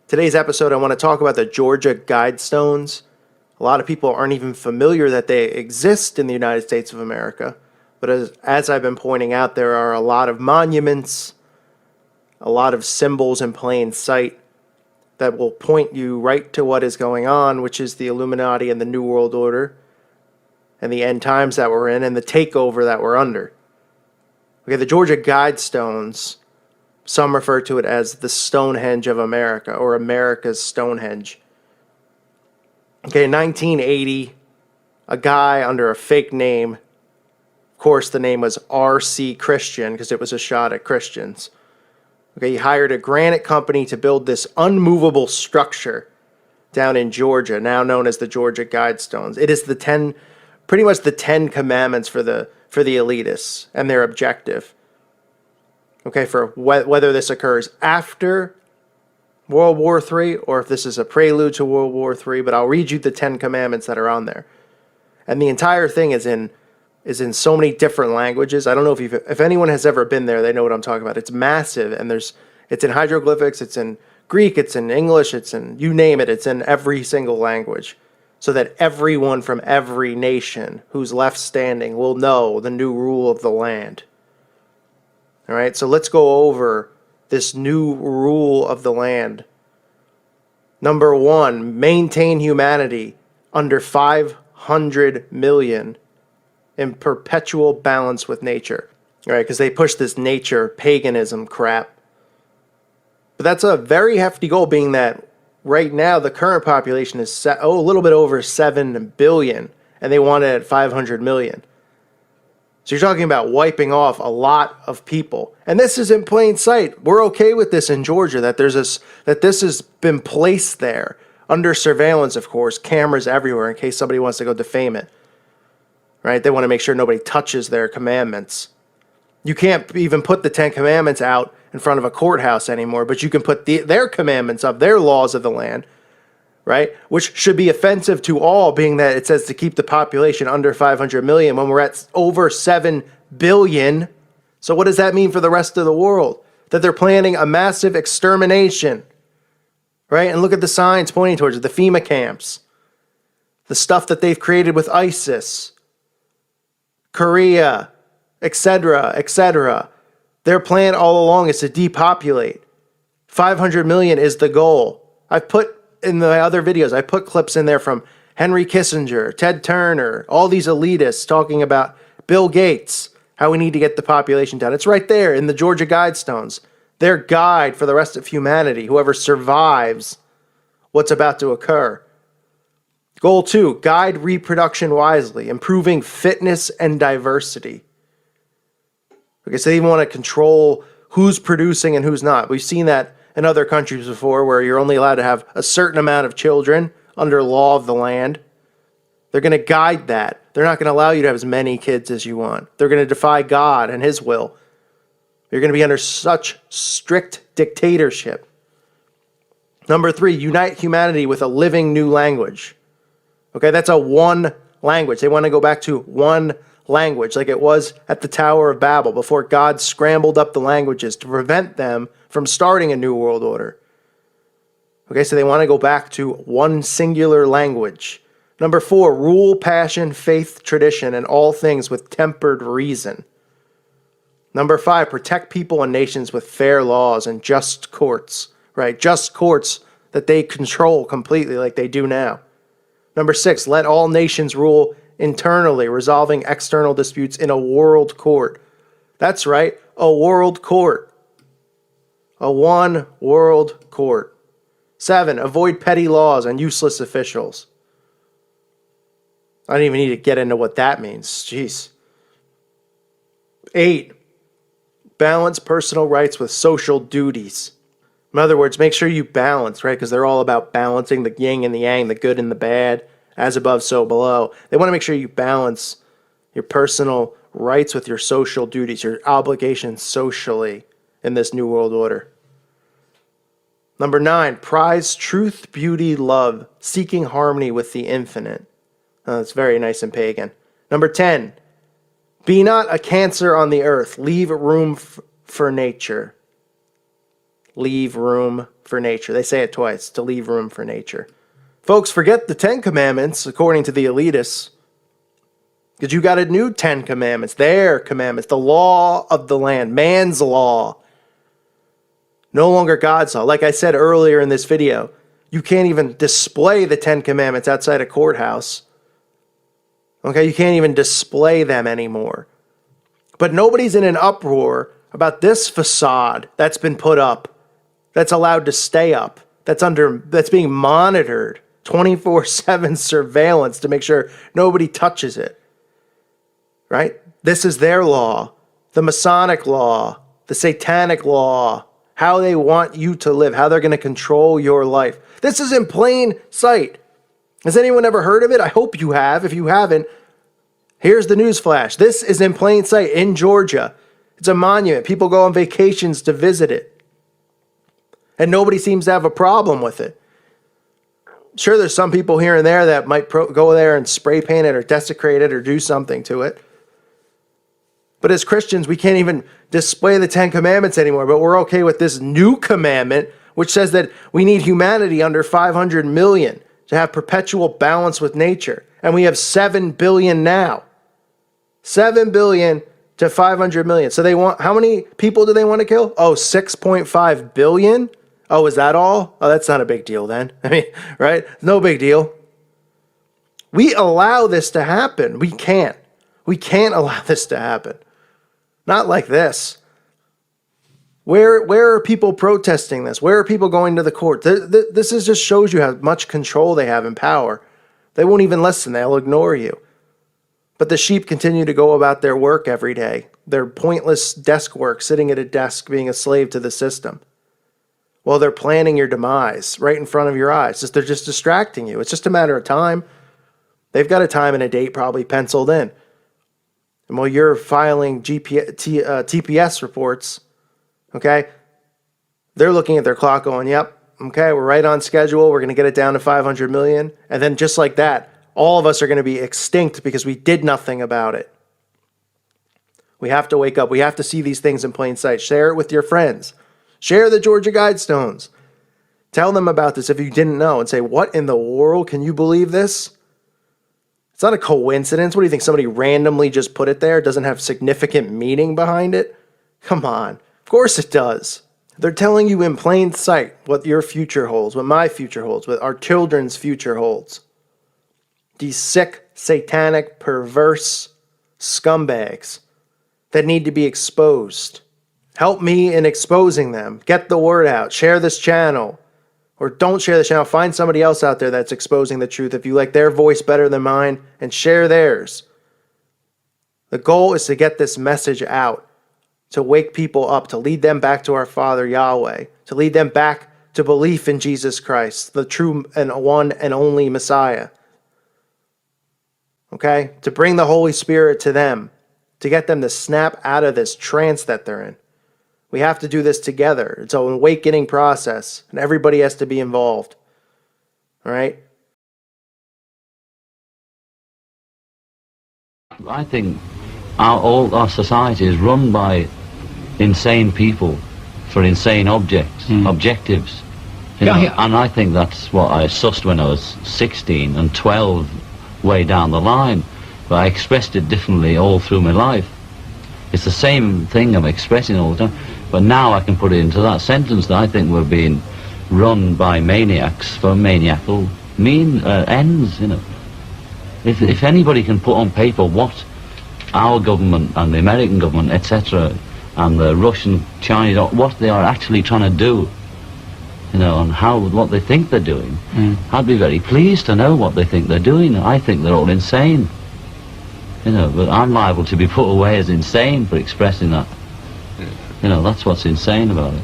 Today's episode, I want to talk about the Georgia Guidestones. A lot of people aren't even familiar that they exist in the United States of America. But as I've been pointing out, there are a lot of monuments, a lot of symbols in plain sight that will point you right to what is going on, which is the Illuminati and the New World Order and the end times that we're in and the takeover that we're under. Okay, the Georgia Guidestones, some refer to it as the Stonehenge of America or America's Stonehenge. Okay, in 1980, a guy under a fake name, of course the name was R.C. Christian because it was a shot at Christians. Okay, he hired a granite company to build this unmovable structure down in Georgia, now known as the Georgia Guidestones. It is pretty much the 10 commandments for the elitists and their objective. Okay, for whether this occurs after World War III or if this is a prelude to World War III, but I'll read you the 10 commandments that are on there. And the entire thing is in so many different languages. I don't know if anyone has ever been there, they know what I'm talking about. It's massive, and it's in hieroglyphics, it's in Greek, it's in English, it's in, you name it, it's in every single language. So that everyone from every nation who's left standing will know the new rule of the land. All right, so let's go over this new rule of the land. Number 1, maintain humanity under 500 million in perpetual balance with nature. All right, because they push this nature paganism crap. But that's a very hefty goal, being that right now the current population is a little bit over 7 billion, and they want it at 500 million. So you're talking about wiping off a lot of people. And this is in plain sight. We're okay with this in Georgia, that this has been placed there under surveillance, of course, cameras everywhere in case somebody wants to go defame it. Right? They want to make sure nobody touches their commandments. You can't even put the 10 commandments out in front of a courthouse anymore, but you can put their commandments up, their laws of the land, right? Which should be offensive to all, being that it says to keep the population under 500 million when we're at over 7 billion. So what does that mean for the rest of the world? That they're planning a massive extermination, right? And look at the signs pointing towards it, the FEMA camps, the stuff that they've created with ISIS, Korea, etc., etc. Their plan all along is to depopulate. 500 million is the goal. I've put in my other videos, I put clips in there from Henry Kissinger, Ted Turner, all these elitists talking about Bill Gates, how we need to get the population down. It's right there in the Georgia Guidestones. Their guide for the rest of humanity, whoever survives what's about to occur. Goal 2, guide reproduction wisely, improving fitness and diversity. Okay, so they even want to control who's producing and who's not. We've seen that in other countries before, where you're only allowed to have a certain amount of children under law of the land. They're going to guide that. They're not going to allow you to have as many kids as you want. They're going to defy God and His will. You're going to be under such strict dictatorship. Number 3, unite humanity with a living new language. Okay, that's a one language. They want to go back to one language, like it was at the Tower of Babel, before God scrambled up the languages to prevent them from starting a new world order. Okay, so they want to go back to one singular language. Number 4, rule passion, faith, tradition, and all things with tempered reason. Number 5, protect people and nations with fair laws and just courts, right? Just courts that they control completely like they do now. Number 6, let all nations rule internally, resolving external disputes in a world court. That's right, a world court. A one world court. 7, avoid petty laws and useless officials. I don't even need to get into what that means. Jeez. 8, balance personal rights with social duties. In other words, make sure you balance, right? Because they're all about balancing the yin and the yang, the good and the bad, as above, so below. They want to make sure you balance your personal rights with your social duties, your obligations socially in this new world order. Number 9, prize truth, beauty, love, seeking harmony with the infinite. That's very nice and pagan. Number 10, be not a cancer on the earth, leave room for nature. leave room for nature. They say it twice, to leave room for nature. Folks, forget the 10 commandments, according to the elitists, because you got a new 10 commandments, their commandments, the law of the land, man's law. No longer God's law. Like I said earlier in this video, you can't even display the 10 commandments outside a courthouse. Okay, you can't even display them anymore. But nobody's in an uproar about this facade that's been put up, that's allowed to stay up, that's being monitored, 24/7 surveillance to make sure nobody touches it. Right? This is their law, the Masonic law, the Satanic law, how they want you to live, how they're going to control your life. This is in plain sight. Has anyone ever heard of it? I hope you have. If you haven't, here's the news flash. This is in plain sight in Georgia. It's a monument. People go on vacations to visit it. And nobody seems to have a problem with it. Sure, there's some people here and there that might go there and spray paint it or desecrate it or do something to it. But as Christians, we can't even display the 10 commandments anymore. But we're okay with this new commandment, which says that we need humanity under 500 million to have perpetual balance with nature. And we have 7 billion now. 7 billion to 500 million. So they want, how many people do they want to kill? Oh, 6.5 billion? Oh, is that all? Oh, that's not a big deal then. I mean, right? No big deal. We allow this to happen. We can't. We can't allow this to happen. Not like this. Where are people protesting this? Where are people going to the court? This just shows you how much control they have and power. They won't even listen. They'll ignore you. But the sheep continue to go about their work every day. Their pointless desk work, sitting at a desk, being a slave to the system. Well, they're planning your demise right in front of your eyes. They're just distracting you. It's just a matter of time. They've got a time and a date probably penciled in. And while you're filing TPS reports, okay, they're looking at their clock going, yep, okay, we're right on schedule. We're going to get it down to 500 million. And then just like that, all of us are going to be extinct because we did nothing about it. We have to wake up. We have to see these things in plain sight. Share it with your friends. Share the Georgia Guidestones. Tell them about this if you didn't know and say, what in the world? Can you believe this? It's not a coincidence. What do you think? Somebody randomly just put it there? It doesn't have significant meaning behind it? Come on. Of course it does. They're telling you in plain sight what your future holds, what my future holds, what our children's future holds. These sick, satanic, perverse scumbags that need to be exposed. Help me in exposing them. Get the word out. Share this channel. Or don't share the channel. Find somebody else out there that's exposing the truth. If you like their voice better than mine, and share theirs. The goal is to get this message out. To wake people up. To lead them back to our Father Yahweh. To lead them back to belief in Jesus Christ. The true and one and only Messiah. Okay? To bring the Holy Spirit to them. To get them to snap out of this trance that they're in. We have to do this together. It's an awakening process, and everybody has to be involved. All right? I think all our society is run by insane people for insane objectives. You know? Yeah. And I think that's what I sussed when I was 16 and 12 way down the line. But I expressed it differently all through my life. It's the same thing I'm expressing all the time. But now I can put it into that sentence that I think we're being run by maniacs for maniacal ends, you know. If anybody can put on paper what our government and the American government, etc., and the Russian, Chinese, what they are actually trying to do, you know, and what they think they're doing, I'd be very pleased to know what they think they're doing. I think they're all insane, you know, but I'm liable to be put away as insane for expressing that. You know, that's what's insane about it.